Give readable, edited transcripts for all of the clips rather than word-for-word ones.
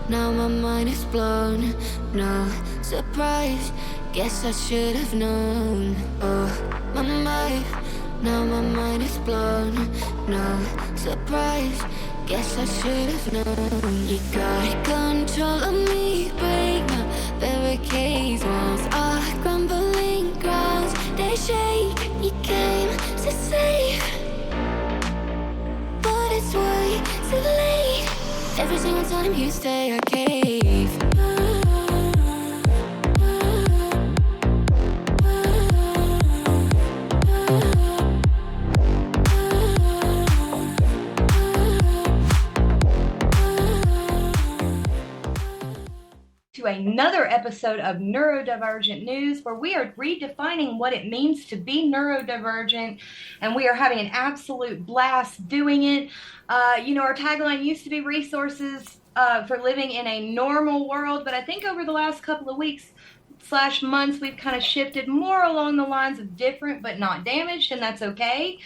now my mind is blown. No surprise, guess I should have known. Oh, now my mind is blown. No surprise, guess I should have known. You got control of me, break my barricades. Walls are crumbling, grounds they shake. You came to save, but it's way too late. Every single time you stay, I cave. To another episode of Neurodivergent News, where we are redefining what it means to be neurodivergent, and we are having an absolute blast doing it. Our tagline used to be resources for living in a normal world, but I think over the last couple of weeks / months, we've kind of shifted more along the lines of different but not damaged, and that's okay.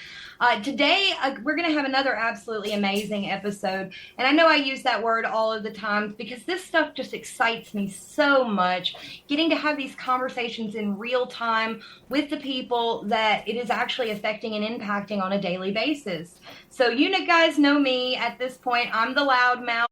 Today, we're going to have another absolutely amazing episode. And I know I use that word all of the time because this stuff just excites me so much. Getting to have these conversations in real time with the people that it is actually affecting and impacting on a daily basis. So you guys know me at this point. I'm the loudmouth.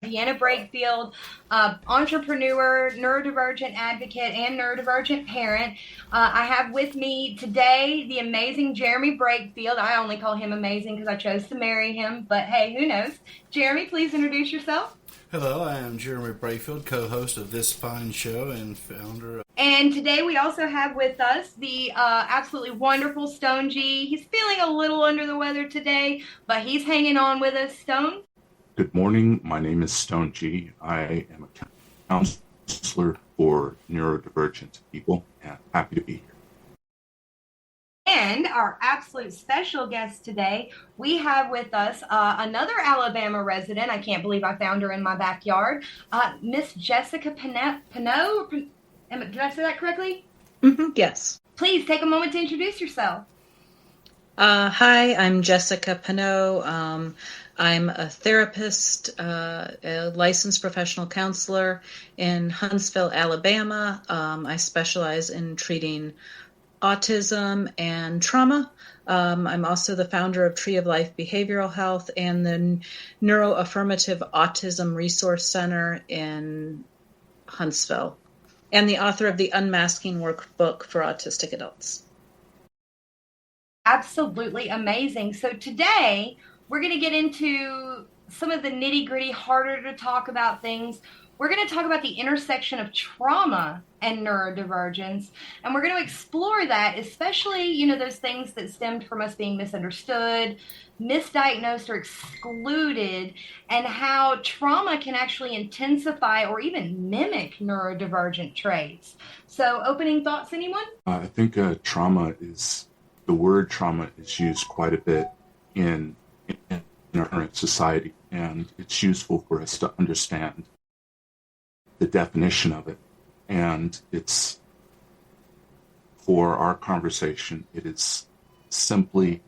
Deanna Brakefield, entrepreneur, neurodivergent advocate, and neurodivergent parent. I have with me today the amazing Jeremy Brakefield. I only call him amazing because I chose to marry him, but hey, who knows? Jeremy, please introduce yourself. Hello, I am Jeremy Brakefield, co-host of this fine show and founder of... And today we also have with us the absolutely wonderful Stone G. He's feeling a little under the weather today, but he's hanging on with us. Stone? Good morning. My name is Stone G. I am a counselor for neurodivergent people, and happy to be here. And our absolute special guest today, we have with us another Alabama resident. I can't believe I found her in my backyard. Miss Jessica Pinot. Did I say that correctly? Mm-hmm, yes. Please take a moment to introduce yourself. Hi, I'm Jessica Pinot. I'm a therapist, a licensed professional counselor in Huntsville, Alabama. I specialize in treating autism and trauma. I'm also the founder of Tree of Life Behavioral Health and the Neuroaffirmative Autism Resource Center in Huntsville, and the author of the Unmasking Workbook for Autistic Adults. Absolutely amazing. So today, we're going to get into some of the nitty-gritty, harder to talk about things. We're going to talk about the intersection of trauma and neurodivergence, and we're going to explore that, especially, those things that stemmed from us being misunderstood, misdiagnosed, or excluded, and how trauma can actually intensify or even mimic neurodivergent traits. So, opening thoughts, anyone? I think the word trauma is used quite a bit in our current society, and it's useful for us to understand the definition of it. And it's, for our conversation, it is simply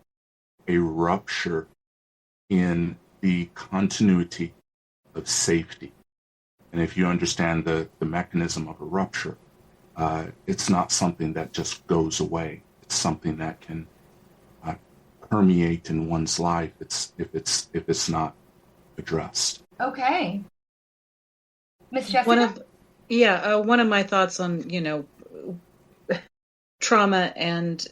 a rupture in the continuity of safety. And if you understand the mechanism of a rupture, it's not something that just goes away. It's something that can permeate in one's life if it's not addressed. Okay. Miss Jessica? One of my thoughts on, trauma and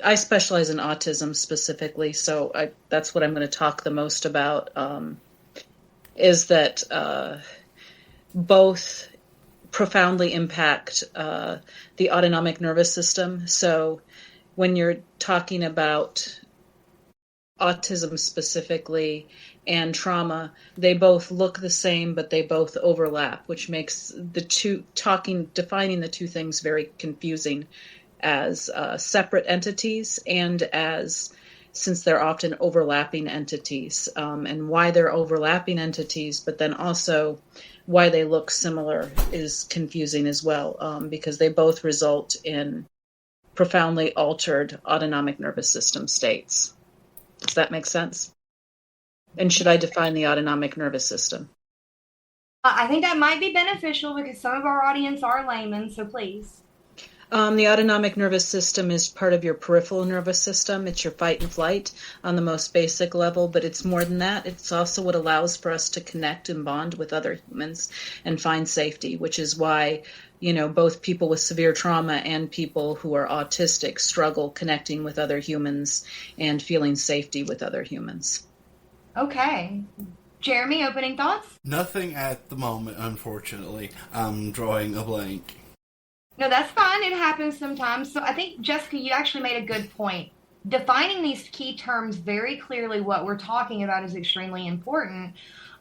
I specialize in autism specifically, so that's what I'm going to talk the most about, is that both profoundly impact the autonomic nervous system. So when you're talking about autism specifically and trauma, they both look the same, but they both overlap, which makes defining the two things very confusing as separate entities and since they're often overlapping entities, and why they're overlapping entities, but then also why they look similar is confusing as well, because they both result in profoundly altered autonomic nervous system states. Does that make sense? And should I define the autonomic nervous system? I think that might be beneficial because some of our audience are laymen, so please. The autonomic nervous system is part of your peripheral nervous system. It's your fight and flight on the most basic level, but it's more than that. It's also what allows for us to connect and bond with other humans and find safety, which is why, both people with severe trauma and people who are autistic struggle connecting with other humans and feeling safety with other humans. Okay. Jeremy, opening thoughts? Nothing at the moment, unfortunately. I'm drawing a blank. No, that's fine. It happens sometimes. So I think, Jessica, you actually made a good point. Defining these key terms very clearly, what we're talking about, is extremely important.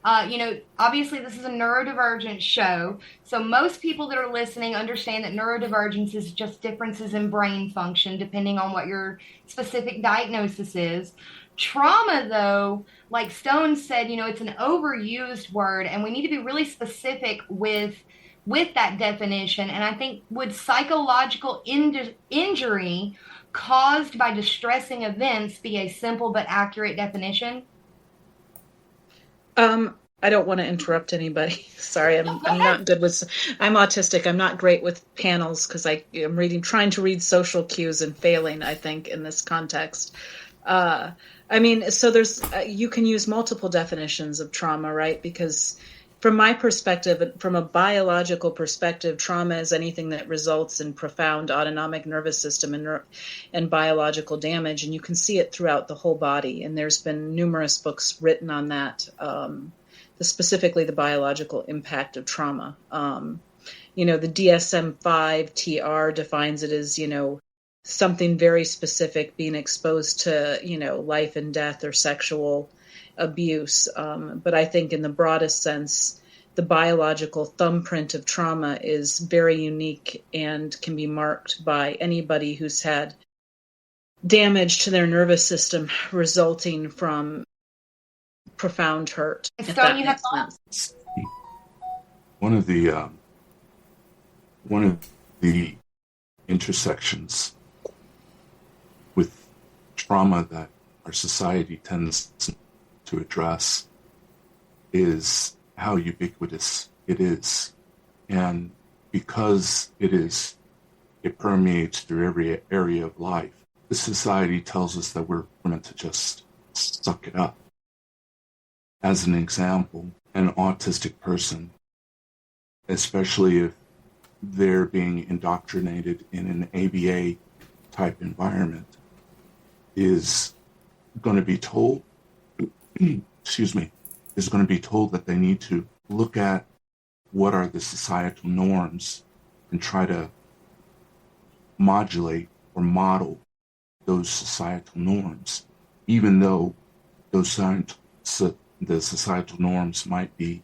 Obviously this is a neurodivergent show. So most people that are listening understand that neurodivergence is just differences in brain function, depending on what your specific diagnosis is. Trauma, though, like Stone said, it's an overused word, and we need to be really specific with that definition. And I think, would psychological injury caused by distressing events be a simple but accurate definition? I don't want to interrupt anybody. Sorry, I'm not good with. I'm autistic. I'm not great with panels because I am trying to read social cues and failing, I think, in this context. So there's you can use multiple definitions of trauma, right? Because from my perspective, from a biological perspective, trauma is anything that results in profound autonomic nervous system and biological damage, and you can see it throughout the whole body. And there's been numerous books written on that, specifically the biological impact of trauma. The DSM-5 TR defines it as, something very specific, being exposed to, life and death or sexual abuse. But I think in the broadest sense, the biological thumbprint of trauma is very unique and can be marked by anybody who's had damage to their nervous system resulting from profound hurt. Stone, you have thoughts? One of the intersections with trauma that our society tends to address is how ubiquitous it is. And because it permeates through every area of life, the society tells us that we're meant to just suck it up. As an example, an autistic person, especially if they're being indoctrinated in an ABA type environment, is going to be told, is going to be told that they need to look at what are the societal norms and try to modulate or model those societal norms, even though the societal norms might be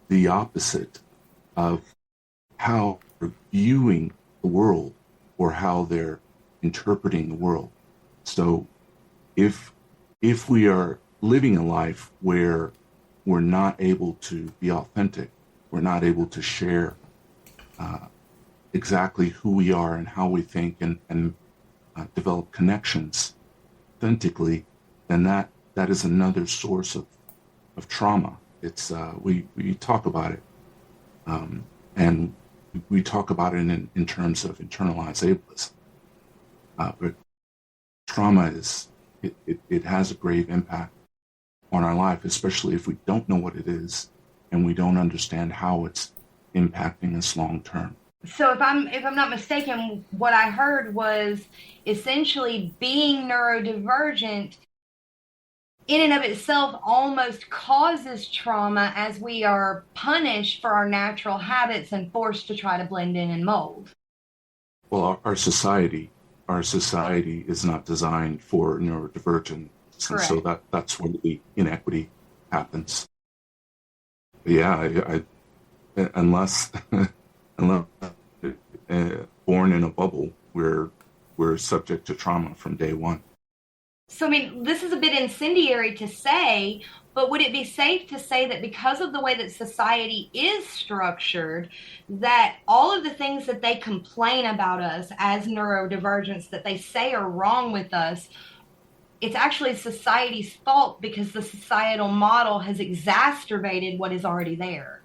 the opposite of how they're viewing the world or how they're interpreting the world. So if we are living a life where we're not able to be authentic, we're not able to share exactly who we are and how we think and develop connections authentically, then that is another source of trauma. It's we talk about it, and we talk about it in terms of internalized ableism. But trauma it has a grave impact on our life, especially if we don't know what it is and we don't understand how it's impacting us long term. So if I'm not mistaken, what I heard was essentially being neurodivergent in and of itself almost causes trauma, as we are punished for our natural habits and forced to try to blend in and mold. Well, our society is not designed for neurodivergence, and so that's where the inequity happens. But yeah, unless born in a bubble, we're subject to trauma from day one. So, this is a bit incendiary to say, but would it be safe to say that because of the way that society is structured, that all of the things that they complain about us as neurodivergents, that they say are wrong with us, it's actually society's fault because the societal model has exacerbated what is already there?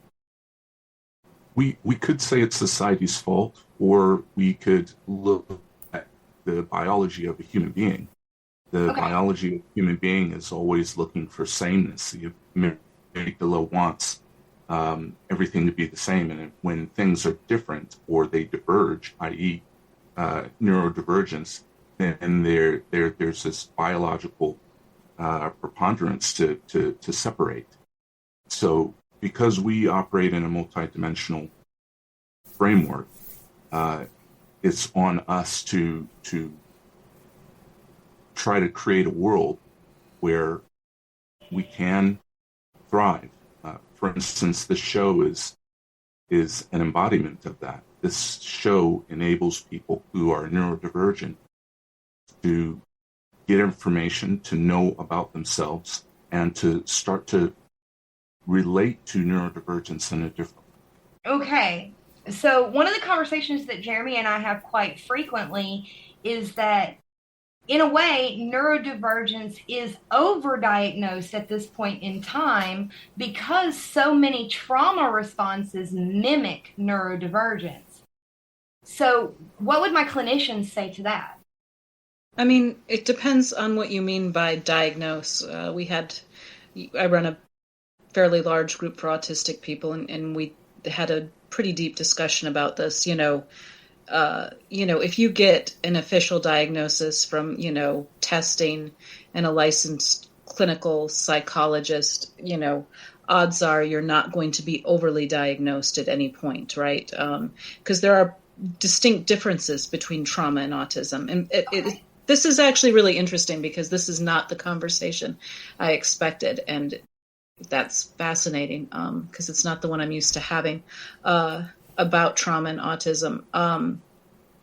we could say it's society's fault, or we could look at the biology of a human being. The Okay. biology of a human being is always looking for sameness. The amygdala wants everything to be the same, and when things are different or they diverge, i.e., neurodivergence, then there's this biological preponderance to separate. So, because we operate in a multidimensional framework, it's on us to try to create a world where we can thrive. For instance, this show is an embodiment of that. This show enables people who are neurodivergent to get information, to know about themselves, and to start to relate to neurodivergence in a different way. Okay. So one of the conversations that Jeremy and I have quite frequently is that, in a way, neurodivergence is overdiagnosed at this point in time because so many trauma responses mimic neurodivergence. So what would my clinicians say to that? I mean, it depends on what you mean by diagnose. I run a fairly large group for autistic people, and we had a pretty deep discussion about this. If you get an official diagnosis from, testing and a licensed clinical psychologist, odds are you're not going to be overly diagnosed at any point, right? Because there are distinct differences between trauma and autism. And this is actually really interesting because this is not the conversation I expected. And that's fascinating because it's not the one I'm used to having about trauma and autism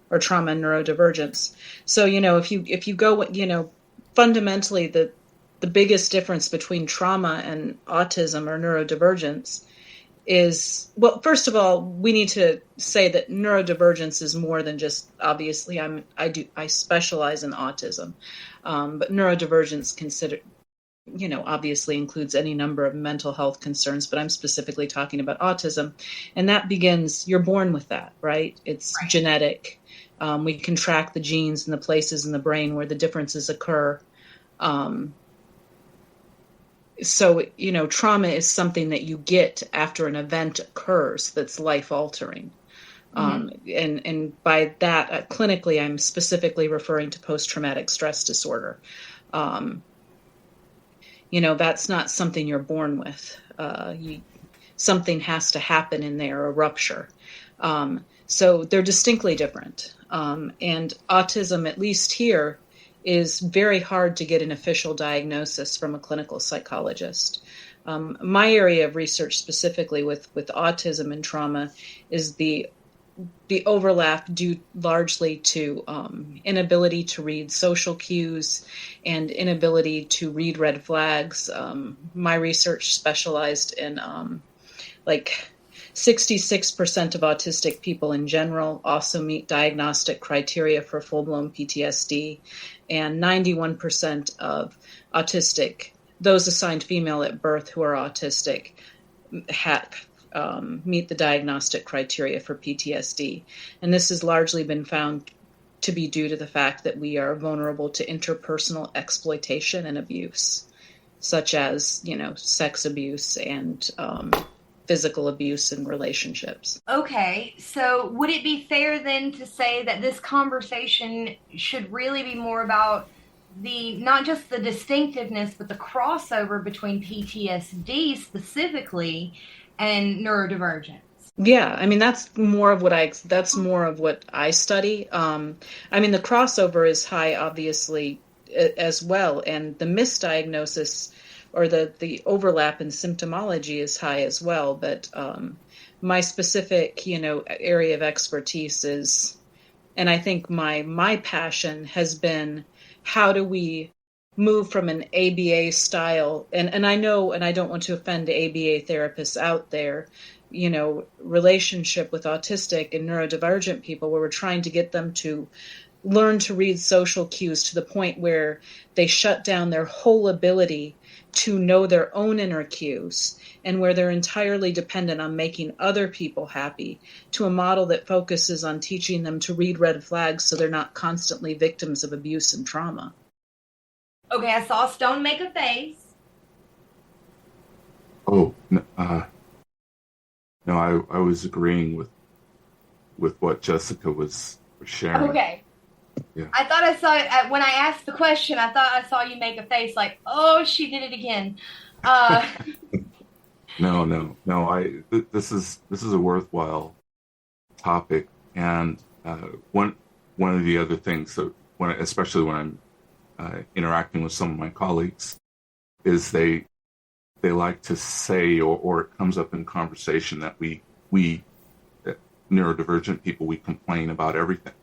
or trauma and neurodivergence. So, if you go, fundamentally the biggest difference between trauma and autism or neurodivergence is, well, first of all, we need to say that neurodivergence is more than just, obviously, I specialize in autism, but neurodivergence obviously includes any number of mental health concerns, but I'm specifically talking about autism. And that begins, you're born with that, right? It's right. Genetic. We can track the genes and the places in the brain where the differences occur. So, trauma is something that you get after an event occurs that's life-altering. Mm-hmm. And by that, clinically, I'm specifically referring to post-traumatic stress disorder. That's not something you're born with. Something has to happen in there, a rupture. So they're distinctly different. And autism, at least here, is very hard to get an official diagnosis from a clinical psychologist. My area of research specifically with autism and trauma is the overlap due largely to inability to read social cues and inability to read red flags. My research specialized in 66% of autistic people in general also meet diagnostic criteria for full-blown PTSD, and 91% of those assigned female at birth who are autistic, meet the diagnostic criteria for PTSD. And this has largely been found to be due to the fact that we are vulnerable to interpersonal exploitation and abuse, such as, sex abuse and physical abuse in relationships. Okay, so would it be fair then to say that this conversation should really be more about not just the distinctiveness, but the crossover between PTSD specifically and neurodivergence? Yeah, I mean, that's more of what I study. The crossover is high, obviously, as well, and the misdiagnosis or the overlap in symptomology is high as well. But my specific, area of expertise is, and I think my passion has been, how do we move from an ABA style, and I know, and I don't want to offend ABA therapists out there, relationship with autistic and neurodivergent people, where we're trying to get them to learn to read social cues to the point where they shut down their whole ability to know their own inner cues, and where they're entirely dependent on making other people happy, to a model that focuses on teaching them to read red flags so they're not constantly victims of abuse and trauma. Okay, I saw Stone make a face. Oh, no, I was agreeing with what Jessica was sharing. Okay. Yeah. I thought I saw it when I asked the question. I thought I saw you make a face like, "Oh, she did it again." No. This is a worthwhile topic, and one of the other things that especially when I'm interacting with some of my colleagues, is they like to say, or it comes up in conversation, that we neurodivergent people, we complain about everything.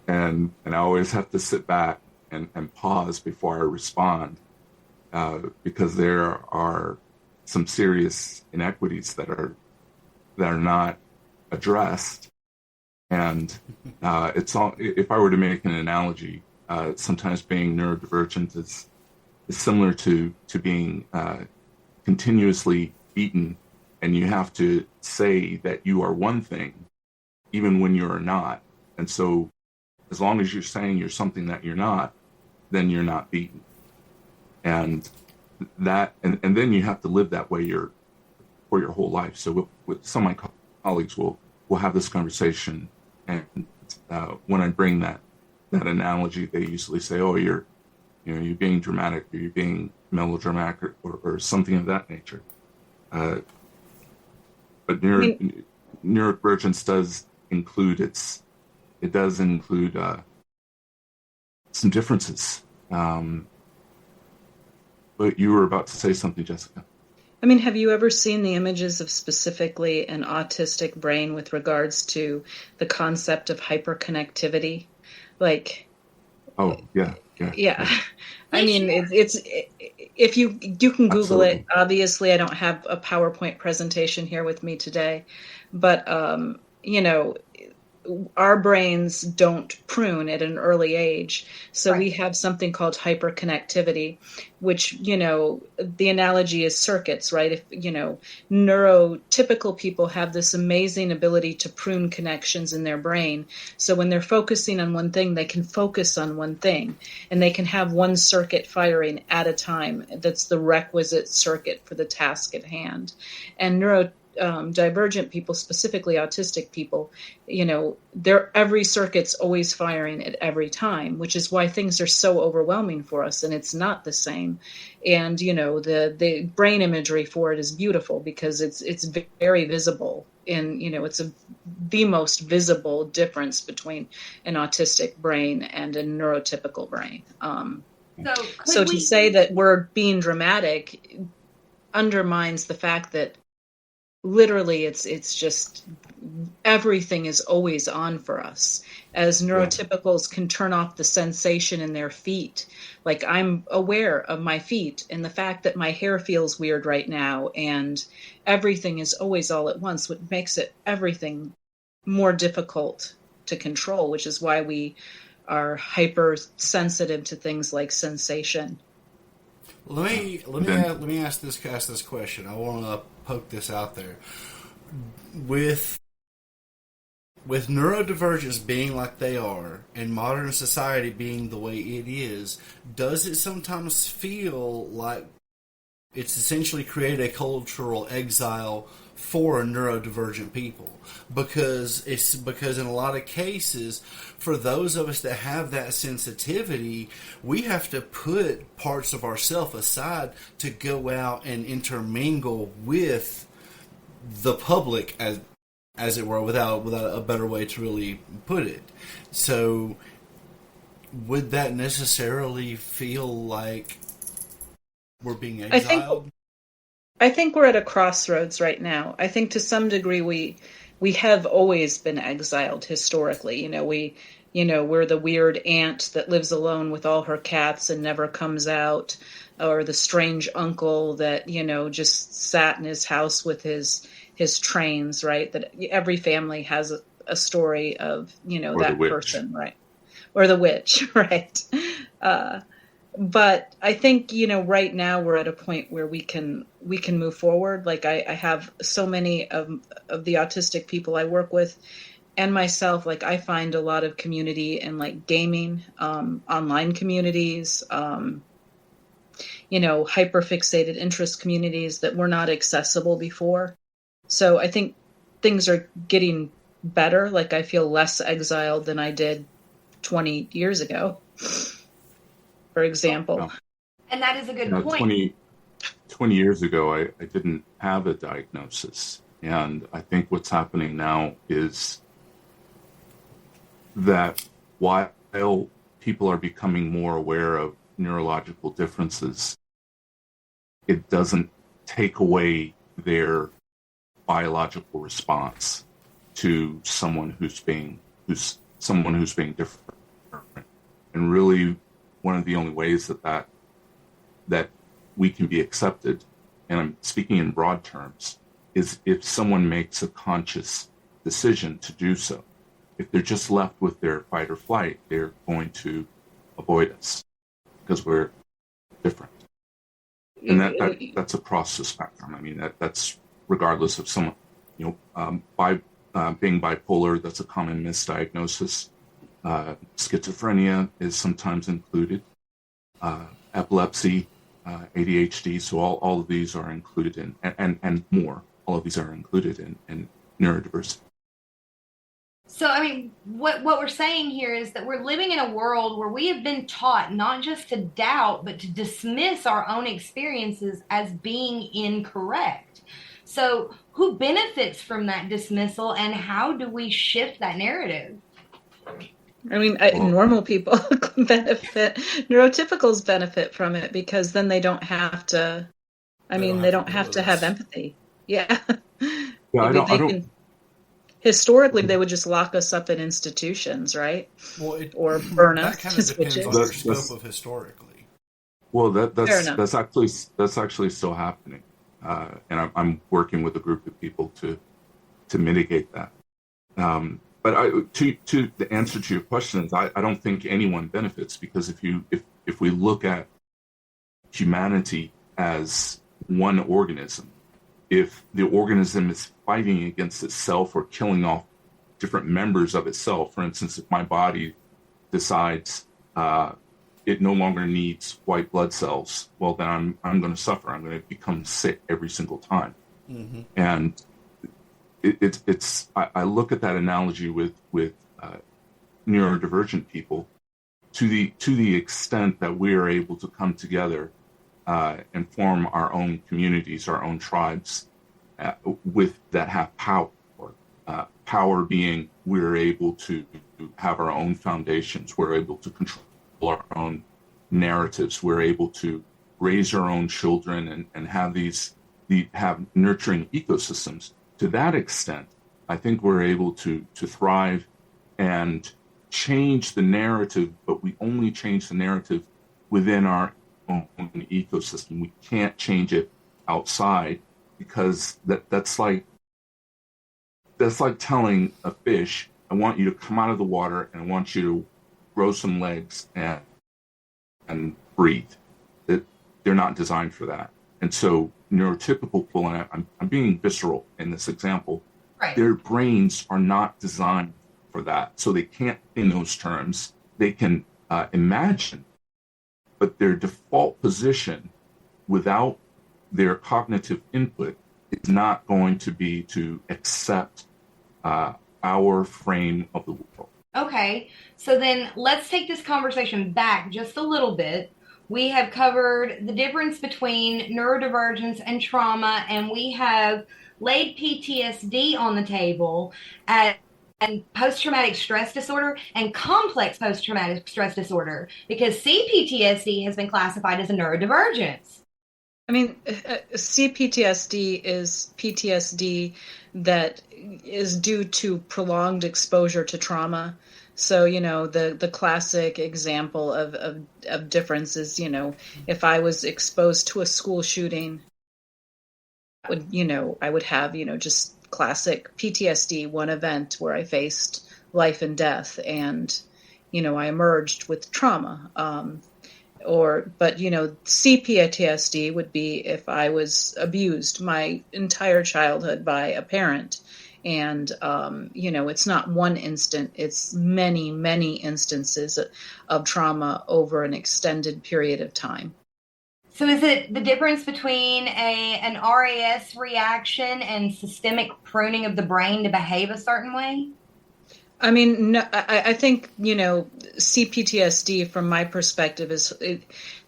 and I always have to sit back and pause before I respond, because there are some serious inequities that are not addressed. And it's all, if I were to make an analogy, sometimes being neurodivergent is similar to being continuously beaten, and you have to say that you are one thing even when you're not. And so as long as you're saying you're something that you're not, then you're not beaten. And that, and then you have to live that way for your whole life. So with some of my colleagues will have this conversation, and when I bring that analogy, they usually say, "Oh, you're being dramatic, or you're being melodramatic, or something of that nature." But neurodivergence does include some differences. But you were about to say something, Jessica. I mean, have you ever seen the images of specifically an autistic brain with regards to the concept of hyperconnectivity? Like, oh yeah. I mean, it's if you can Google Absolutely. it. Obviously, I don't have a PowerPoint presentation here with me today, but our brains don't prune at an early age. So Right. we have something called hyperconnectivity, which, the analogy is circuits, right? If, neurotypical people have this amazing ability to prune connections in their brain. So when they're focusing on one thing, they can focus on one thing, and they can have one circuit firing at a time. That's the requisite circuit for the task at hand. And neurodivergent people, specifically autistic people, every circuit's always firing at every time, which is why things are so overwhelming for us, and it's not the same. And the brain imagery for it is beautiful because it's very visible, and it's the most visible difference between an autistic brain and a neurotypical brain. So to say that we're being dramatic undermines the fact that literally it's just everything is always on for us. As neurotypicals can turn off the sensation in their feet, like I'm aware of my feet and the fact that my hair feels weird right now, and everything is always all at once, which makes everything more difficult to control, which is why we are hypersensitive to things like sensation. Let me ask this question. I want to poke this out there. With neurodivergence being like they are, and modern society being the way it is, does it sometimes feel like it's essentially created a cultural exile for neurodivergent people? Because in a lot of cases, for those of us that have that sensitivity, we have to put parts of ourselves aside to go out and intermingle with the public, as it were, without a better way to really put it. So would that necessarily feel like we're being exiled? I think we're at a crossroads right now. I think to some degree we have always been exiled historically. We're the weird aunt that lives alone with all her cats and never comes out, or the strange uncle that, just sat in his house with his trains, right? That every family has a story of, that person, right? Or the witch, right? But I think, right now we're at a point where we can move forward. Like I have so many of the autistic people I work with and myself, like I find a lot of community in like gaming, online communities, hyper fixated interest communities that were not accessible before. So I think things are getting better. Like I feel less exiled than I did 20 years ago, for example. No. And that is a good You know, point. 20 years ago, I didn't have a diagnosis. And I think what's happening now is that while people are becoming more aware of neurological differences, it doesn't take away their biological response to someone who's being different. And really, one of the only ways that we can be accepted, and I'm speaking in broad terms, is if someone makes a conscious decision to do so. If they're just left with their fight or flight, they're going to avoid us because we're different. And that's across the spectrum. I mean, that's regardless of someone, being bipolar, that's a common misdiagnosis. Schizophrenia is sometimes included. Epilepsy, ADHD, so all of these are included in, and more. All of these are included in neurodiversity. So, I mean, what we're saying here is that we're living in a world where we have been taught not just to doubt, but to dismiss our own experiences as being incorrect. So, who benefits from that dismissal, and how do we shift that narrative? I mean, normal people benefit. Neurotypicals benefit from it because then they don't have to. They don't have to have empathy. Yeah. Yeah, Historically, they would just lock us up in institutions, right? Well, or burn us. That kind of depends on your scope of historically. Well, that's actually still happening, and I'm working with a group of people to mitigate that. But to the answer to your question is, I don't think anyone benefits, because if we look at humanity as one organism, if the organism is fighting against itself or killing off different members of itself, for instance, if my body decides it no longer needs white blood cells, well, then I'm going to suffer. I'm going to become sick every single time. Mm-hmm. And I look at that analogy with neurodivergent people to the extent that we are able to come together and form our own communities, our own tribes, with that have power. Power being we're able to have our own foundations, we're able to control our own narratives, we're able to raise our own children and have have nurturing ecosystems. To that extent, I think we're able to thrive and change the narrative, but we only change the narrative within our own ecosystem. We can't change it outside, because that's like telling a fish, I want you to come out of the water and I want you to grow some legs and breathe. They're not designed for that. And so neurotypical people, and I'm being visceral in this example, right, their brains are not designed for that. So they can't think in those terms. They can imagine, but their default position without their cognitive input is not going to be to accept our frame of the world. Okay, so then let's take this conversation back just a little bit. We have covered the difference between neurodivergence and trauma, and we have laid PTSD on the table and post-traumatic stress disorder and complex post-traumatic stress disorder, because CPTSD has been classified as a neurodivergence. I mean, CPTSD is PTSD that is due to prolonged exposure to trauma. So, the classic example of difference is, if I was exposed to a school shooting, I would have, just classic PTSD, one event where I faced life and death, and, I emerged with trauma. but CPTSD would be if I was abused my entire childhood by a parent. And, it's not one instant, it's many, many instances of trauma over an extended period of time. So is it the difference between an RAS reaction and systemic pruning of the brain to behave a certain way? I mean, no, I think, CPTSD from my perspective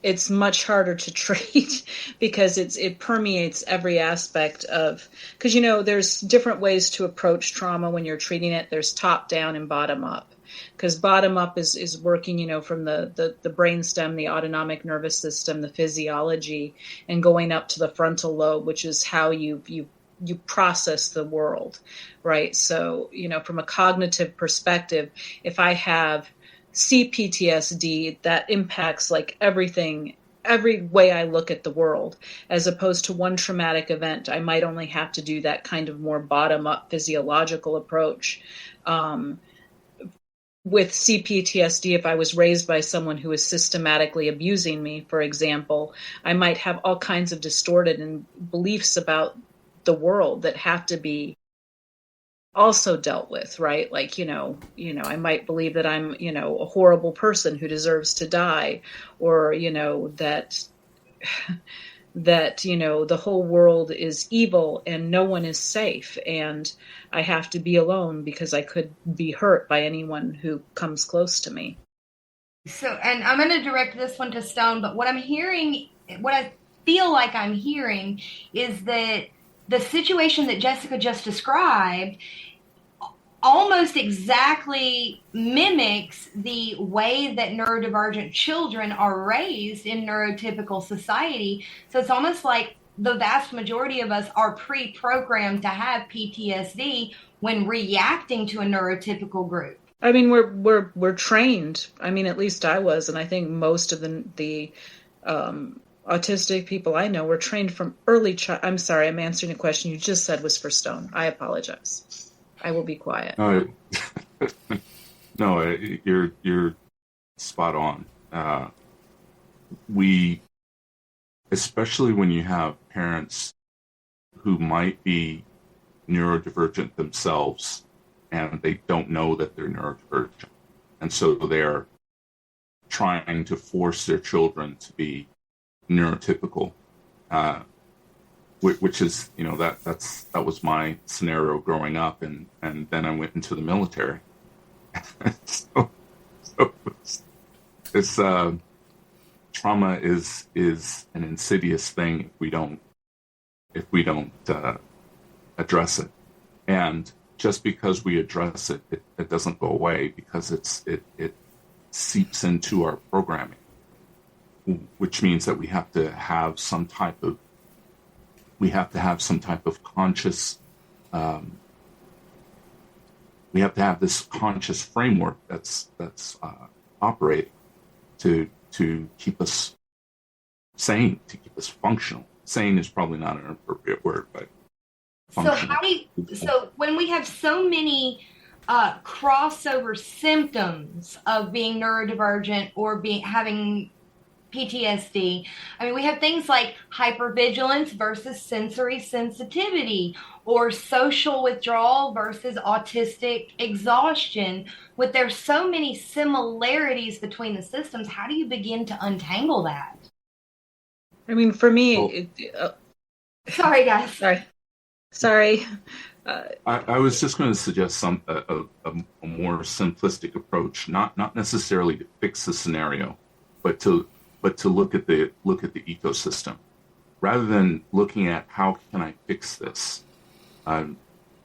it's much harder to treat because it permeates every aspect of, because, there's different ways to approach trauma when you're treating it. There's top down and bottom up, because bottom up is working, from the brainstem, the autonomic nervous system, the physiology, and going up to the frontal lobe, which is how you process the world, right? So, from a cognitive perspective, if I have CPTSD, that impacts like everything, every way I look at the world, as opposed to one traumatic event. I might only have to do that kind of more bottom-up physiological approach. With CPTSD, if I was raised by someone who is systematically abusing me, for example, I might have all kinds of distorted beliefs about the world that have to be also dealt with, right? Like, I might believe that I'm, a horrible person who deserves to die, or, that the whole world is evil and no one is safe, and I have to be alone because I could be hurt by anyone who comes close to me. So, and I'm going to direct this one to Stone, but what I feel like I'm hearing is that the situation that Jessica just described almost exactly mimics the way that neurodivergent children are raised in neurotypical society. So it's almost like the vast majority of us are pre-programmed to have PTSD when reacting to a neurotypical group. I mean, we're trained. I mean, at least I was, and I think most of the autistic people I know were trained from early I'm sorry, I'm answering a question you just said was for Stone. I apologize. I will be quiet. No, you're spot on. Especially when you have parents who might be neurodivergent themselves and they don't know that they're neurodivergent. And so they're trying to force their children to be neurotypical, which is, that was my scenario growing up, and then I went into the military. so it's trauma is an insidious thing if we don't address it, and just because we address it, it doesn't go away, because it seeps into our programming, which means that we have to have some type of conscious, we have to have this conscious framework that's operating to keep us sane, to keep us functional. Sane is probably not an appropriate word, but functional. So when we have so many crossover symptoms of being neurodivergent or having PTSD, I mean, we have things like hypervigilance versus sensory sensitivity, or social withdrawal versus autistic exhaustion. With there's so many similarities between the systems, how do you begin to untangle that? I mean, for me, sorry, guys. Sorry. I was just going to suggest a more simplistic approach, not necessarily to fix the scenario, but to look at the ecosystem, rather than looking at how can I fix this.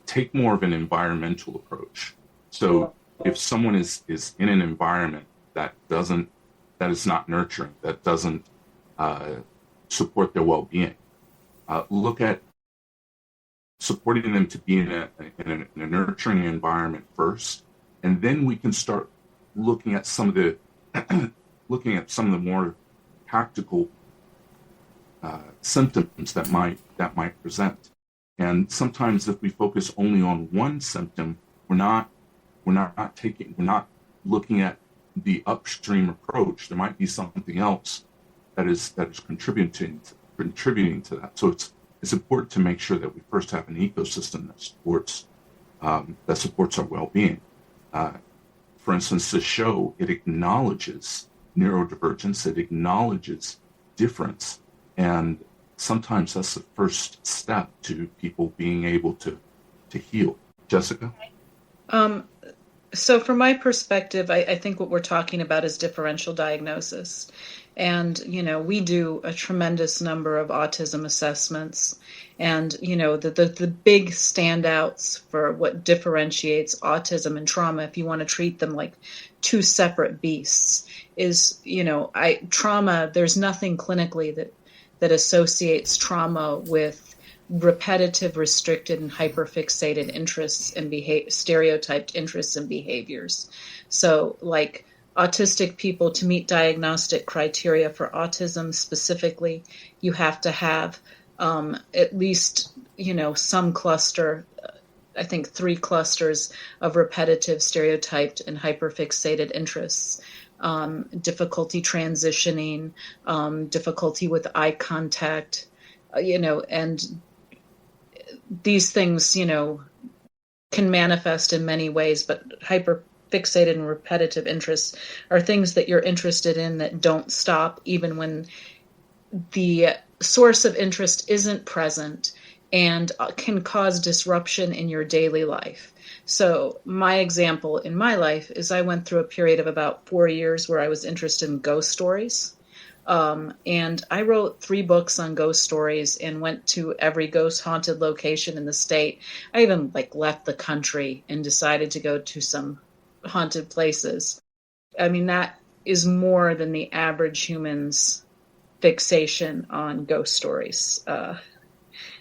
Take more of an environmental approach. So if someone is in an environment that is not nurturing, that doesn't support their well-being, look at supporting them to be in a nurturing environment first, and then we can start looking at some of the more tactical symptoms that might present. And sometimes, if we focus only on one symptom, we're not looking at the upstream approach, there might be something else that is contributing to that. So it's important to make sure that we first have an ecosystem that supports our well-being. For instance, the show, it acknowledges neurodivergence, it acknowledges difference, and sometimes that's the first step to people being able to heal. Jessica? So from my perspective, I think what we're talking about is differential diagnosis. And, we do a tremendous number of autism assessments. And, the big standouts for what differentiates autism and trauma, if you want to treat them like two separate beasts, is, trauma, there's nothing clinically that associates trauma with repetitive, restricted, and hyperfixated interests and stereotyped interests and behaviors. So, like autistic people, to meet diagnostic criteria for autism specifically, you have to have at least, some cluster, I think 3 clusters of repetitive, stereotyped, and hyperfixated interests. Difficulty transitioning, difficulty with eye contact, and these things, can manifest in many ways, but hyperfixated and repetitive interests are things that you're interested in that don't stop even when the source of interest isn't present and can cause disruption in your daily life. So my example in my life is I went through a period of about 4 years where I was interested in ghost stories. And I wrote 3 books on ghost stories and went to every ghost haunted location in the state. I even left the country and decided to go to some haunted places. I mean, that is more than the average human's fixation on ghost stories.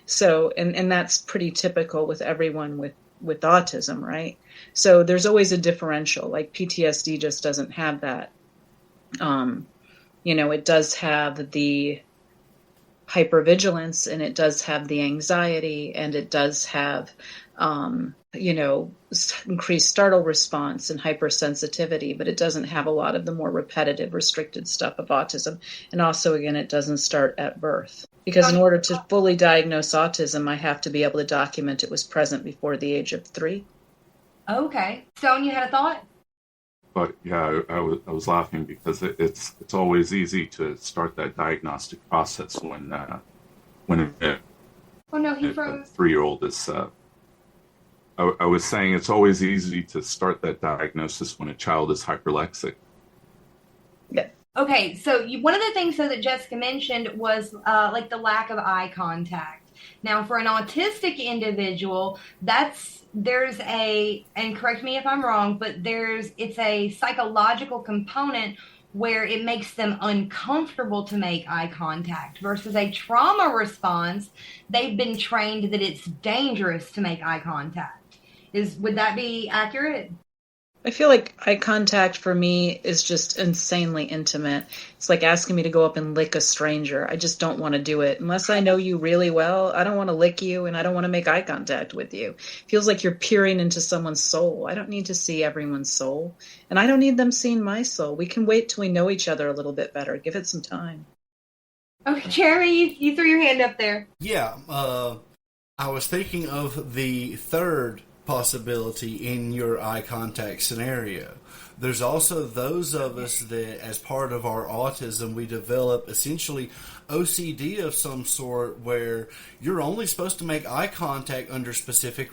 So that's pretty typical with everyone with autism, right? So there's always a differential. Like PTSD just doesn't have that. It does have the hypervigilance, and it does have the anxiety, and it does have, increased startle response and hypersensitivity, but it doesn't have a lot of the more repetitive, restricted stuff of autism. And also, again, it doesn't start at birth. Because in order to fully diagnose autism, I have to be able to document it was present before the age of 3. Okay. Stone, you had a thought? But yeah, I was laughing because it's always easy to start that diagnostic process when Oh no, he froze. A 3-year-old is. I was saying it's always easy to start that diagnosis when a child is hyperlexic. Yeah. Okay, so one of the things that Jessica mentioned was the lack of eye contact. Now, for an autistic individual, there's and correct me if I'm wrong, but it's a psychological component where it makes them uncomfortable to make eye contact versus a trauma response. They've been trained that it's dangerous to make eye contact. Would that be accurate? I feel like eye contact for me is just insanely intimate. It's like asking me to go up and lick a stranger. I just don't want to do it. Unless I know you really well, I don't want to lick you, and I don't want to make eye contact with you. It feels like you're peering into someone's soul. I don't need to see everyone's soul, and I don't need them seeing my soul. We can wait till we know each other a little bit better. Give it some time. Okay, Jeremy, you threw your hand up there. Yeah, I was thinking of the third possibility in your eye contact scenario. There's also those of us that, as part of our autism, we develop essentially OCD of some sort, where you're only supposed to make eye contact under specific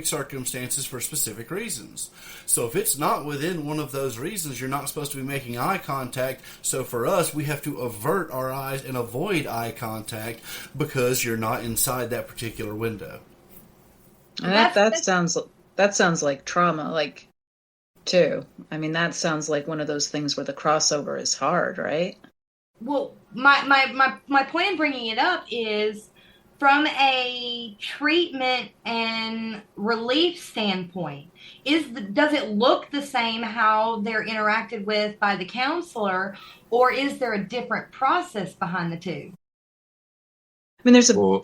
circumstances for specific reasons. So if it's not within one of those reasons, you're not supposed to be making eye contact. So for us, we have to avert our eyes and avoid eye contact because you're not inside that particular window. That sounds like trauma, too. I mean, that sounds like one of those things where the crossover is hard, right? Well, my point in bringing it up is from a treatment and relief standpoint. Does it look the same how they're interacted with by the counselor, or is there a different process behind the two? I mean, there's Go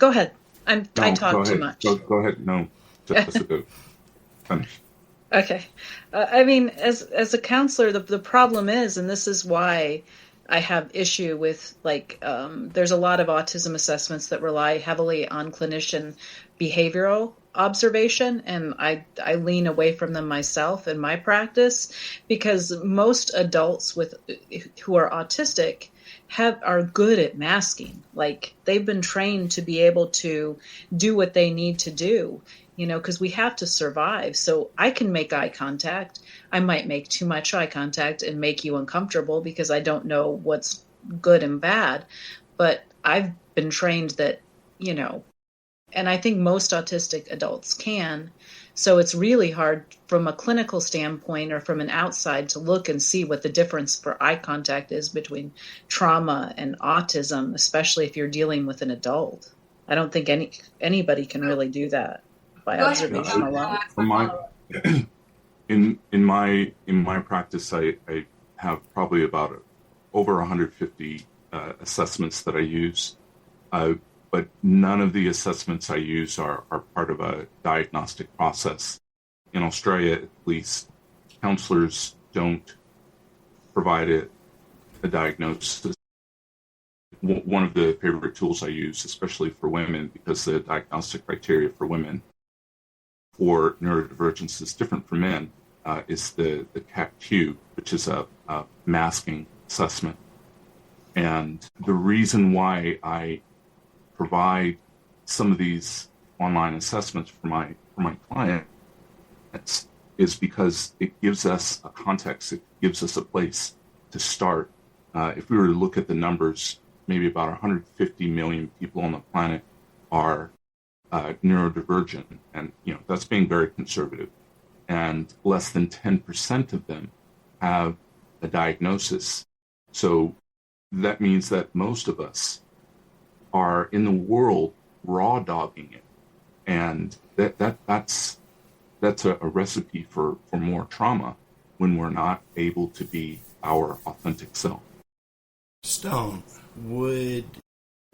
ahead. I talk too much. Go ahead. No, Jessica, finish. Okay. I mean, as a counselor, the problem is, and this is why I have issue with there's a lot of autism assessments that rely heavily on clinician behavioral observation, and I lean away from them myself in my practice because most adults who are autistic are good at masking. Like they've been trained to be able to do what they need to do, because we have to survive. So I can make eye contact. I might make too much eye contact and make you uncomfortable because I don't know what's good and bad. But I've been trained that, and I think most autistic adults can. So it's really hard from a clinical standpoint or from an outside to look and see what the difference for eye contact is between trauma and autism, especially if you're dealing with an adult. I don't think anybody can really do that by observation alone. From my, in my practice, I have probably about over 150 assessments that I use, but none of the assessments I use are part of a diagnostic process. In Australia, at least, counselors don't provide a diagnosis. One of the favorite tools I use, especially for women, because the diagnostic criteria for women for neurodivergence is different from men, is the CAT-Q, which is a masking assessment. And the reason why I provide some of these online assessments for my clients is because it gives us a context, it gives us a place to start. If we were to look at the numbers, maybe about 150 million people on the planet are neurodivergent, and that's being very conservative, and less than 10% of them have a diagnosis. So that means that most of us are in the world raw dogging it, and that's a recipe for more trauma when we're not able to be our authentic self. Stone, would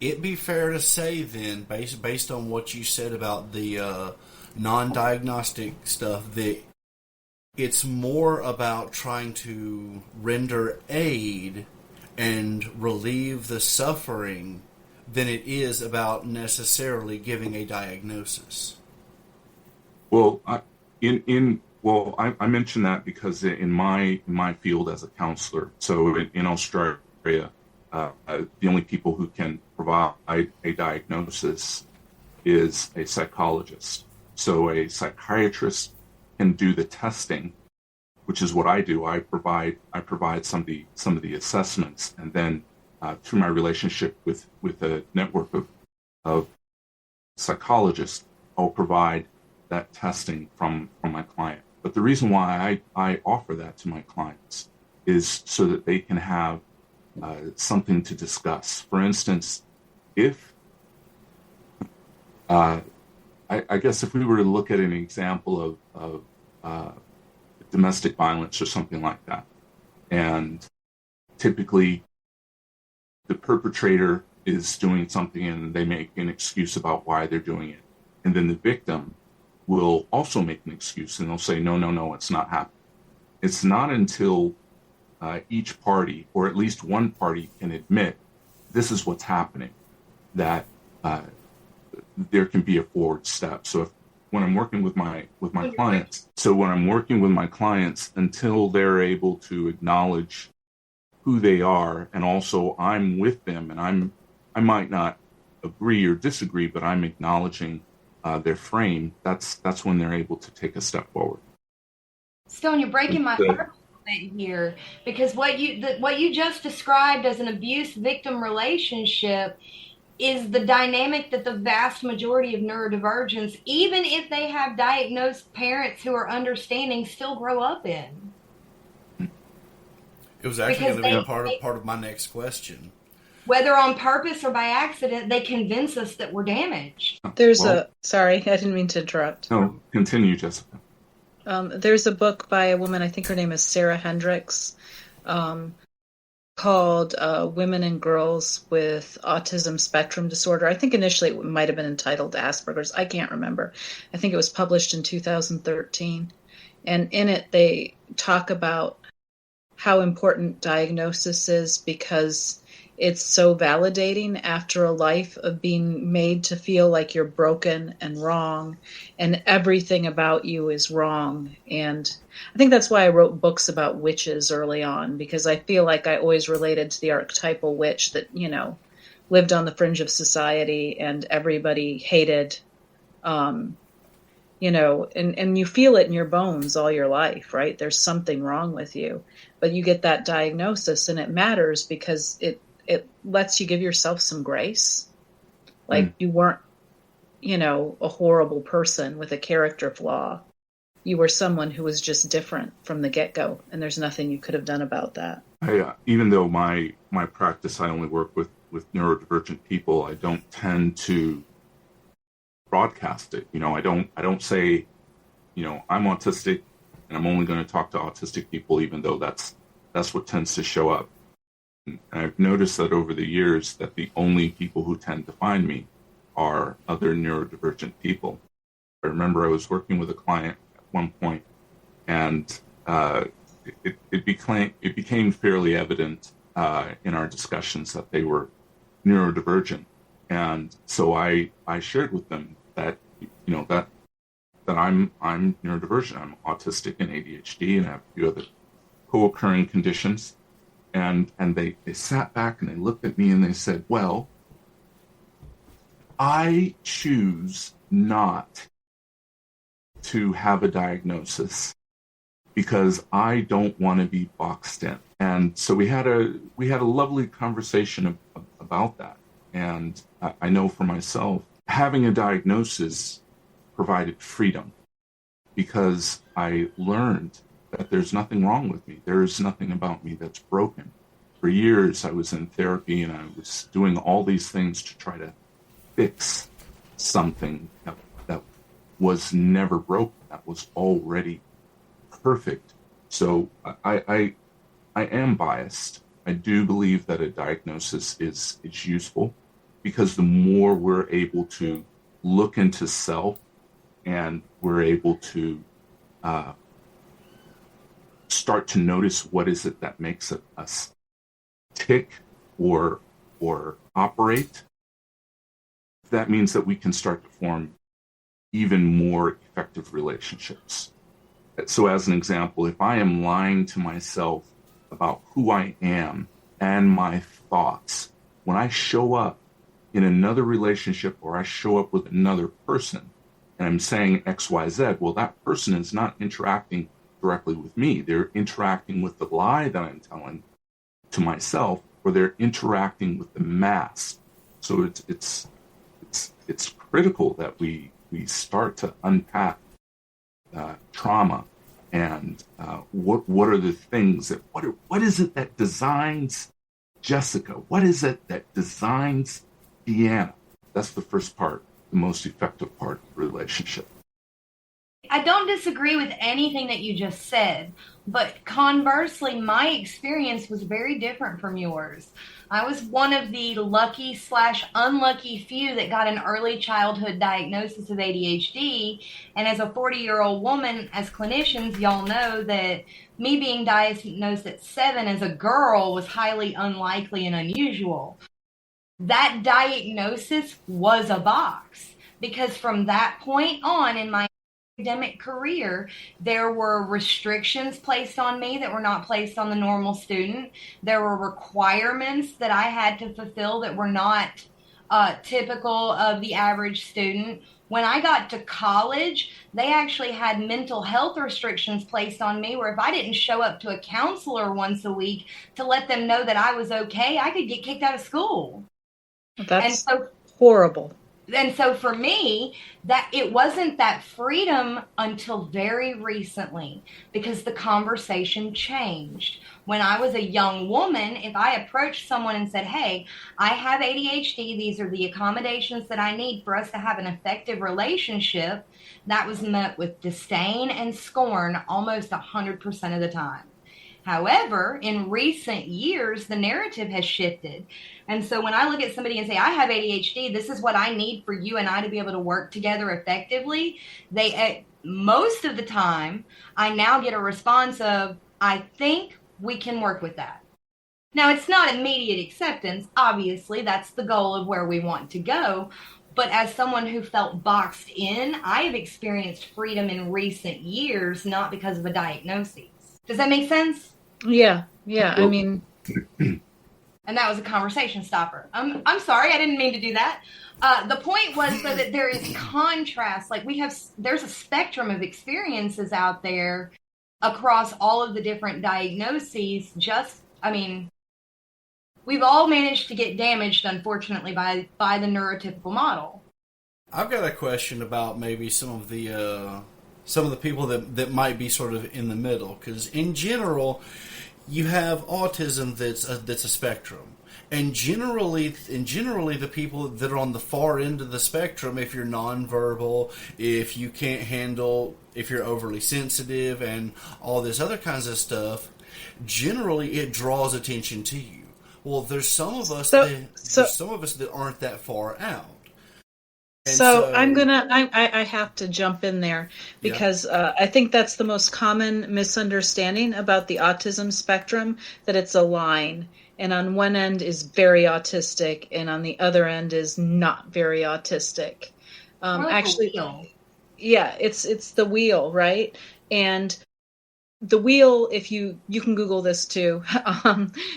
it be fair to say then, based on what you said about the non-diagnostic stuff, that it's more about trying to render aid and relieve the suffering than it is about necessarily giving a diagnosis? Well, I mention that because in my field as a counselor, so in Australia, the only people who can provide a diagnosis is a psychologist. So a psychiatrist can do the testing, which is what I do. I provide some of the assessments, and then through my relationship with a network of psychologists, I'll provide that testing from my client. But the reason why I offer that to my clients is so that they can have something to discuss. For instance, if I guess if we were to look at an example of domestic violence or something like that, and typically the perpetrator is doing something and they make an excuse about why they're doing it, and then the victim will also make an excuse and they'll say, no, it's not happening. It's not until each party, or at least one party, can admit this is what's happening, that there can be a forward step. So when I'm working with my clients, until they're able to acknowledge who they are, and also I'm with them, and I might not agree or disagree, but I'm acknowledging their frame. That's when they're able to take a step forward. Stone, you're breaking my heart here, because what you just described as an abuse victim relationship is the dynamic that the vast majority of neurodivergents, even if they have diagnosed parents who are understanding, still grow up in. It was actually going to be part of my next question. Whether on purpose or by accident, they convince us that we're damaged. Sorry, I didn't mean to interrupt. No, continue, Jessica. There's a book by a woman, I think her name is Sarah Hendricks, called Women and Girls with Autism Spectrum Disorder. I think initially it might have been entitled Asperger's. I can't remember. I think it was published in 2013. And in it, they talk about how important diagnosis is because it's so validating after a life of being made to feel like you're broken and wrong and everything about you is wrong. And I think that's why I wrote books about witches early on, because I feel like I always related to the archetypal witch that, lived on the fringe of society and everybody hated, and you feel it in your bones all your life, right? There's something wrong with you, but you get that diagnosis and it matters because it lets you give yourself some grace. Like you weren't, a horrible person with a character flaw. You were someone who was just different from the get-go, and there's nothing you could have done about that. Even though my practice, I only work with neurodivergent people, I don't tend to broadcast it. I don't say, I'm autistic and I'm only going to talk to autistic people, even though that's what tends to show up. And I've noticed that over the years that the only people who tend to find me are other neurodivergent people. I remember I was working with a client at one point, and it became fairly evident in our discussions that they were neurodivergent, and so I shared with them that that I'm neurodivergent. I'm autistic and ADHD, and I have a few other co-occurring conditions. And they sat back and they looked at me and they said, well, I choose not to have a diagnosis because I don't want to be boxed in. And so we had a lovely conversation about that. And I know for myself, having a diagnosis provided freedom because I learned that there's nothing wrong with me. There's nothing about me that's broken. For years, I was in therapy and I was doing all these things to try to fix something that was never broken, that was already perfect. So I am biased. I do believe that a diagnosis is useful because the more we're able to look into self and we're able to start to notice what is it that makes us tick or operate, that means that we can start to form even more effective relationships. So as an example, if I am lying to myself about who I am and my thoughts, when I show up in another relationship or I show up with another person and I'm saying X, Y, Z, well, that person is not interacting directly with me. They're interacting with the lie that I'm telling to myself, or they're interacting with the mask. So it's critical that we start to unpack trauma and what are the things that what is it that designs Jessica? What is it that designs Deanna? That's the first part, the most effective part of the relationship. I don't disagree with anything that you just said, but conversely, my experience was very different from yours. I was one of the lucky/unlucky few that got an early childhood diagnosis of ADHD. And as a 40-year-old woman, as clinicians, y'all know that me being diagnosed at 7 as a girl was highly unlikely and unusual. That diagnosis was a box because from that point on in my academic career, there were restrictions placed on me that were not placed on the normal student. There were requirements that I had to fulfill that were not typical of the average student. When I got to college, they actually had mental health restrictions placed on me where if I didn't show up to a counselor once a week to let them know that I was okay, I could get kicked out of school. That's horrible. And so for me, that it wasn't that freedom until very recently because the conversation changed. When I was a young woman, if I approached someone and said, hey, I have ADHD, these are the accommodations that I need for us to have an effective relationship, that was met with disdain and scorn almost 100% of the time. However, in recent years, the narrative has shifted. And so when I look at somebody and say, I have ADHD, this is what I need for you and I to be able to work together effectively, most of the time, I now get a response of, I think we can work with that. Now, it's not immediate acceptance. Obviously, that's the goal of where we want to go. But as someone who felt boxed in, I have experienced freedom in recent years, not because of a diagnosis. Does that make sense? Yeah. I mean, and that was a conversation stopper. I'm sorry, I didn't mean to do that. The point was so that there is contrast. Like there's a spectrum of experiences out there across all of the different diagnoses. We've all managed to get damaged, unfortunately, by the neurotypical model. I've got a question about maybe some of the people that might be sort of in the middle, because in general, you have autism that's a spectrum, and generally the people that are on the far end of the spectrum, if you're nonverbal, if you can't handle, if you're overly sensitive, and all this other kinds of stuff, generally it draws attention to you. Well, there's some of us that aren't that far out. So I have to jump in there because I think that's the most common misunderstanding about the autism spectrum, that it's a line, and on one end is very autistic and on the other end is not very autistic. Actually, it's the wheel, right? And the wheel, if you can Google this too,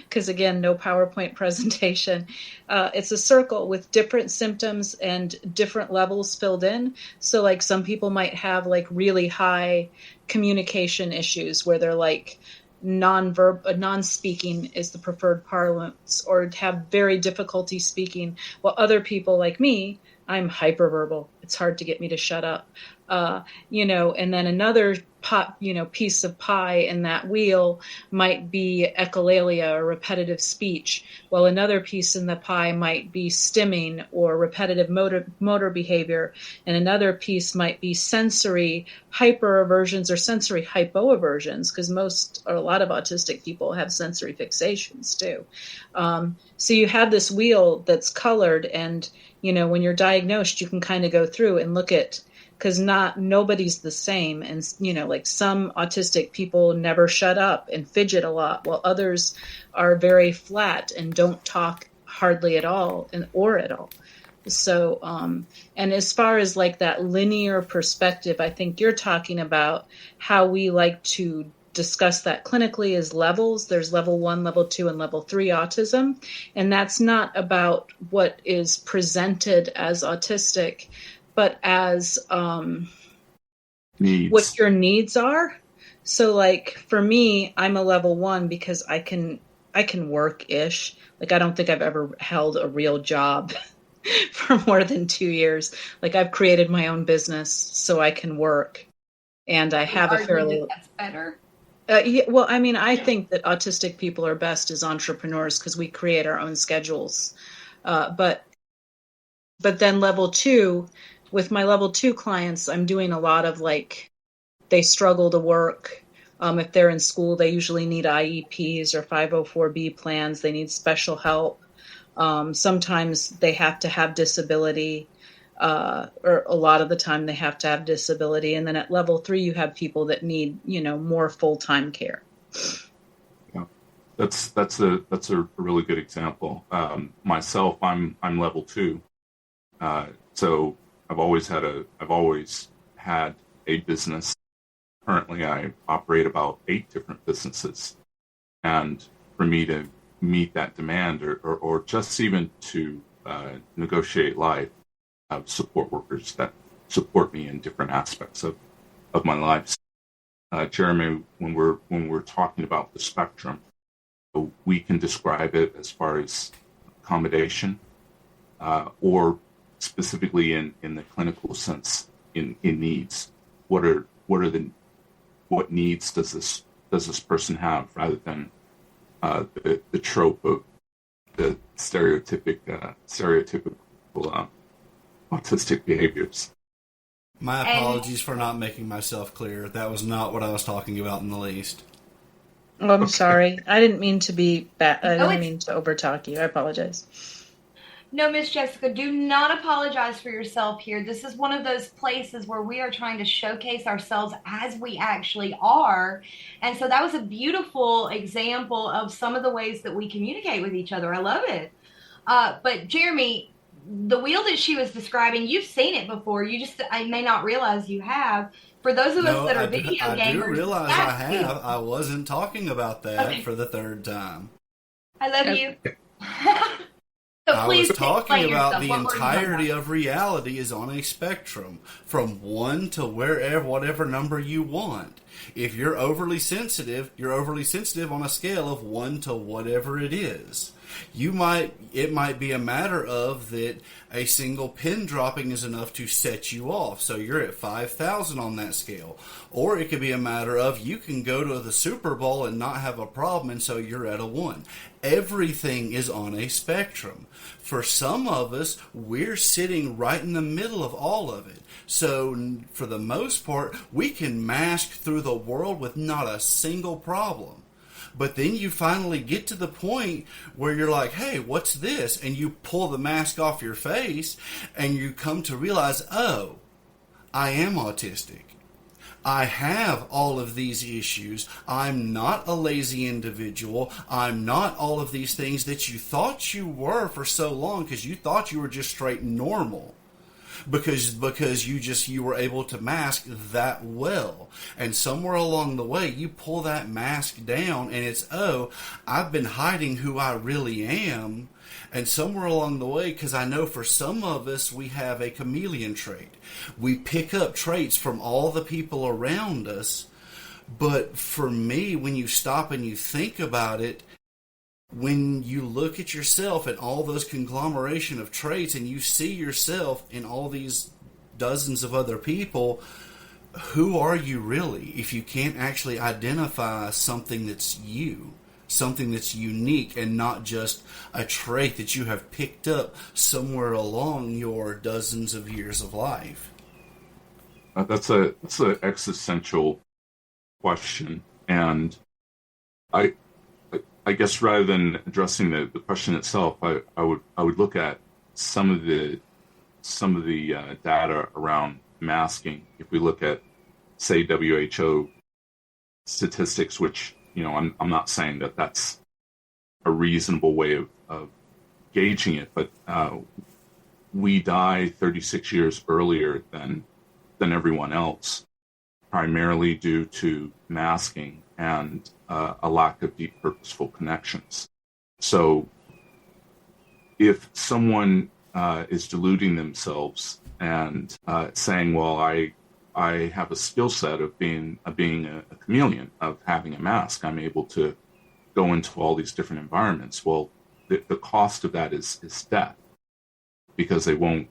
because again, no PowerPoint presentation. It's a circle with different symptoms and different levels filled in. So like some people might have like really high communication issues where they're like non-speaking is the preferred parlance, or have very difficulty speaking, while other people like me, I'm hyperverbal. It's hard to get me to shut up. And then another piece of pie in that wheel might be echolalia, or repetitive speech, while another piece in the pie might be stimming or repetitive motor behavior, and another piece might be sensory hyperaversions or sensory hypoaversions, because a lot of autistic people have sensory fixations too. So you have this wheel that's colored, and when you're diagnosed, you can kind of go through and look at, because nobody's the same. And, like some autistic people never shut up and fidget a lot, while others are very flat and don't talk hardly at all or at all. So, and as far as like that linear perspective, I think you're talking about how we like to discuss that clinically as levels. There's level 1, level 2, and level 3 autism. And that's not about what is presented as autistic, but as what your needs are. So like for me, I'm a level 1 because I can work-ish. Like I don't think I've ever held a real job for more than 2 years. Like I've created my own business so I can work, and I have a fairly. That's better. I think that autistic people are best as entrepreneurs because we create our own schedules. But then level 2. With my level 2 clients, I'm doing a lot of they struggle to work. If they're in school, they usually need IEPs or 504B plans. They need special help. Sometimes they have to have disability, or a lot of the time they have to have disability. And then at level 3, you have people that need, more full-time care. Yeah, that's a really good example. Myself, I'm level 2, so I've always had a business. Currently, I operate about 8 different businesses. And for me to meet that demand or just even to negotiate life, I have support workers that support me in different aspects of my life. Jeremy, when we're talking about the spectrum, we can describe it as far as accommodation, or specifically in the clinical sense in needs. What needs does this person have, rather than the trope of the stereotypical autistic behaviors. My apologies for not making myself clear. That was not what I was talking about in the least. Oh, I'm sorry. I didn't mean to be bad. I didn't mean to overtalk you. I apologize. No, Miss Jessica, do not apologize for yourself here. This is one of those places where we are trying to showcase ourselves as we actually are. And so that was a beautiful example of some of the ways that we communicate with each other. I love it. But Jeremy, the wheel that she was describing, you've seen it before. I may not realize you have. For those of us No, that are I video I gamers, do realize I that's have. wheel. I wasn't talking about that Okay. for the third time. I love you. So I please was talking explain about yourself. the What were you talking entirety about? of reality is on a spectrum from 1 to whatever number you want. If you're overly sensitive, you're overly sensitive on a scale of 1 to whatever it is. It might be a matter of that a single pin dropping is enough to set you off, so you're at 5,000 on that scale. Or it could be a matter of you can go to the Super Bowl and not have a problem, and so you're at a 1. Everything is on a spectrum. For some of us, we're sitting right in the middle of all of it. So for the most part, we can mask through the world with not a single problem. But then you finally get to the point where you're like, hey, what's this? And you pull the mask off your face and you come to realize, oh, I am autistic. I have all of these issues. I'm not a lazy individual. I'm not all of these things that you thought you were for so long because you thought you were just straight normal. Because you were able to mask that well, and somewhere along the way you pull that mask down and it's, oh, I've been hiding who I really am. And somewhere along the way, because I know for some of us we have a chameleon trait, we pick up traits from all the people around us. But for me, when you stop and you think about it, when you look at yourself and all those conglomeration of traits and you see yourself in all these dozens of other people, who are you really if you can't actually identify something that's you, something that's unique and not just a trait that you have picked up somewhere along your dozens of years of life? That's an existential question, and I guess rather than addressing the question itself, I would look at some of the data around masking. If we look at, say, WHO statistics, which I'm not saying that that's a reasonable way of gauging it, but we die 36 years earlier than everyone else, primarily due to masking and a lack of deep, purposeful connections. So if someone is deluding themselves and saying, well, I have a skill set of being a chameleon, of having a mask, I'm able to go into all these different environments. Well, the cost of that is death, because they won't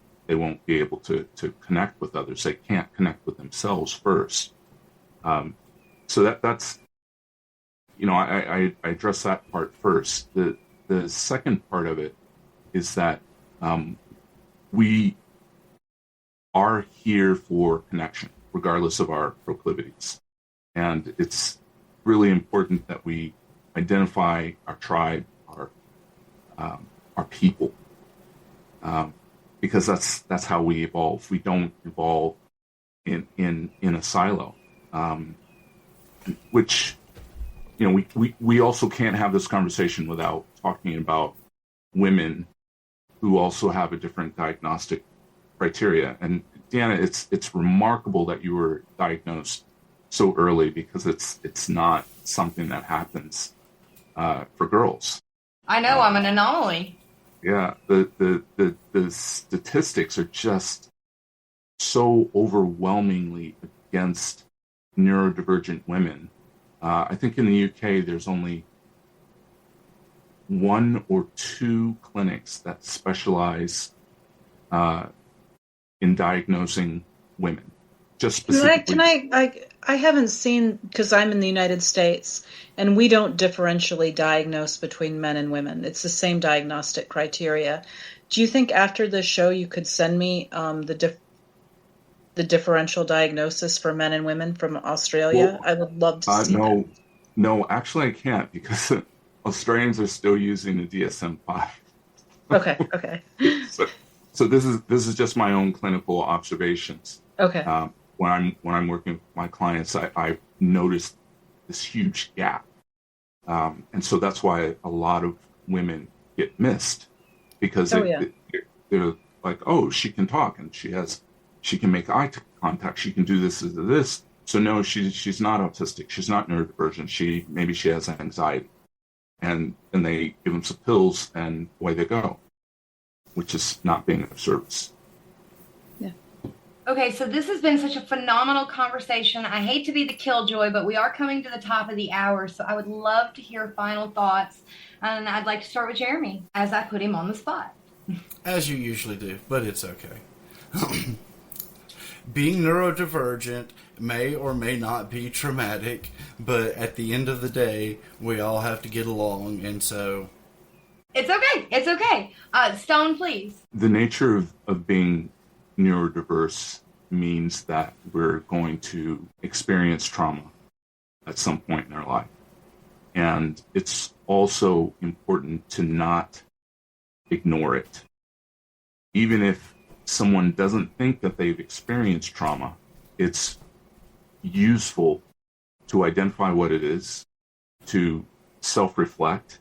be able to connect with others. They can't connect with themselves first. So that's I address that part first. The second part of it is that we are here for connection, regardless of our proclivities. And it's really important that we identify our tribe, our people, because that's how we evolve. We don't evolve in a silo, which we also can't have this conversation without talking about women who also have a different diagnostic criteria. And Deanna, it's remarkable that you were diagnosed so early, because it's not something that happens for girls. I know, I'm an anomaly. Yeah, the statistics are just so overwhelmingly against neurodivergent women. I think in the UK there's only 1 or 2 clinics that specialize in diagnosing women. Just specifically. I haven't seen, because I'm in the United States, and we don't differentially diagnose between men and women. It's the same diagnostic criteria. Do you think after the show you could send me the differential diagnosis for men and women from Australia? Well, I would love to see that. No, actually I can't, because Australians are still using the DSM-5. Okay. So this is just my own clinical observations. Okay. When I'm working with my clients, I noticed this huge gap, and so that's why a lot of women get missed, because they're like, oh, she can talk and she can make eye contact, she can do this. So no, she's not autistic, she's not neurodivergent. Maybe she has anxiety, and they give them some pills and away they go, which is not being of service. Okay, so this has been such a phenomenal conversation. I hate to be the killjoy, but we are coming to the top of the hour, so I would love to hear final thoughts. And I'd like to start with Jeremy, as I put him on the spot. As you usually do, but it's okay. Being neurodivergent may or may not be traumatic, but at the end of the day, we all have to get along, and so... It's okay. Stone, please. The nature of being neurodiverse means that we're going to experience trauma at some point in our life. And it's also important to not ignore it. Even if someone doesn't think that they've experienced trauma, it's useful to identify what it is, to self-reflect,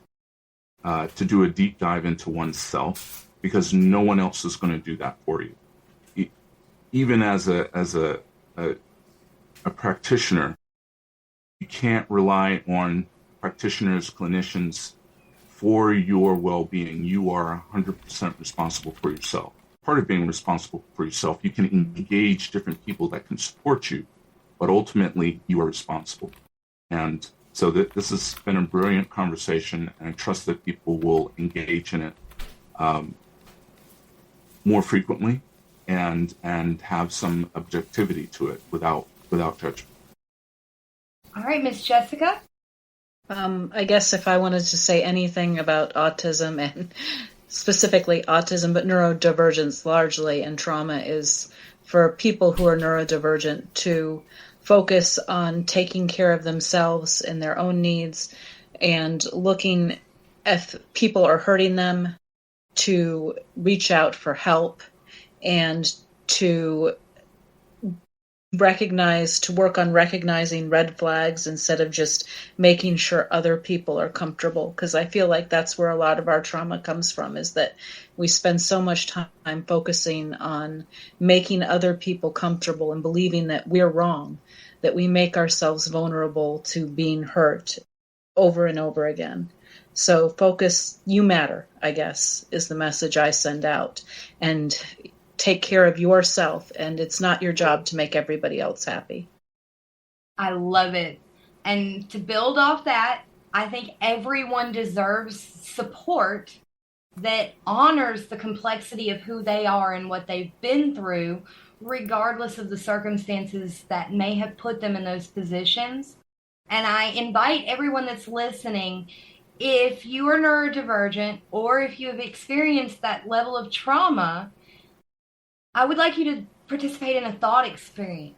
to do a deep dive into oneself, because no one else is going to do that for you. Even as a practitioner, you can't rely on practitioners, clinicians for your well-being. You are 100% responsible for yourself. Part of being responsible for yourself, you can engage different people that can support you, but ultimately you are responsible. And so this has been a brilliant conversation, and I trust that people will engage in it more frequently and have some objectivity to it without judgment. All right, Miss Jessica. I guess if I wanted to say anything about autism, and specifically autism, but neurodivergence largely, and trauma, is for people who are neurodivergent to focus on taking care of themselves and their own needs, and looking if people are hurting them, to reach out for help, and to work on recognizing red flags instead of just making sure other people are comfortable. Because I feel like that's where a lot of our trauma comes from, is that we spend so much time focusing on making other people comfortable and believing that we're wrong, that we make ourselves vulnerable to being hurt over and over again. So focus, you matter, I guess, is the message I send out. And take care of yourself, and it's not your job to make everybody else happy. I love it. And to build off that, I think everyone deserves support that honors the complexity of who they are and what they've been through, regardless of the circumstances that may have put them in those positions. And I invite everyone that's listening, if you are neurodivergent or if you have experienced that level of trauma, I would like you to participate in a thought experiment.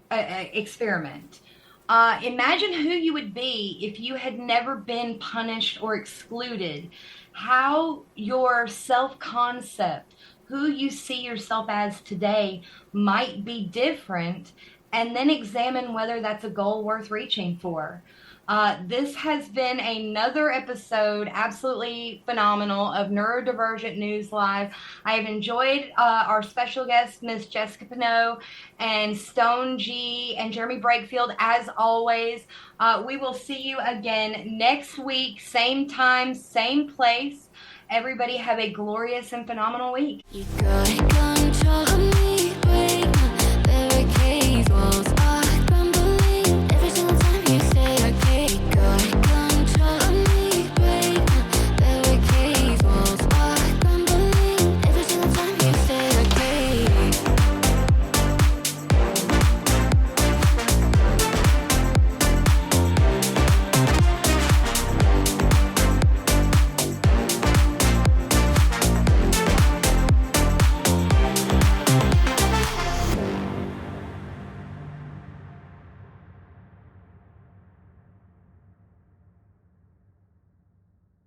Imagine who you would be if you had never been punished or excluded, how your self-concept, who you see yourself as today, might be different, and then examine whether that's a goal worth reaching for. This has been another episode, absolutely phenomenal, of Neurodivergent News Live. I have enjoyed our special guests, Miss Jessica Pineau and Stone G and Jeremy Brakefield, as always. We will see you again next week, same time, same place. Everybody have a glorious and phenomenal week. You got it going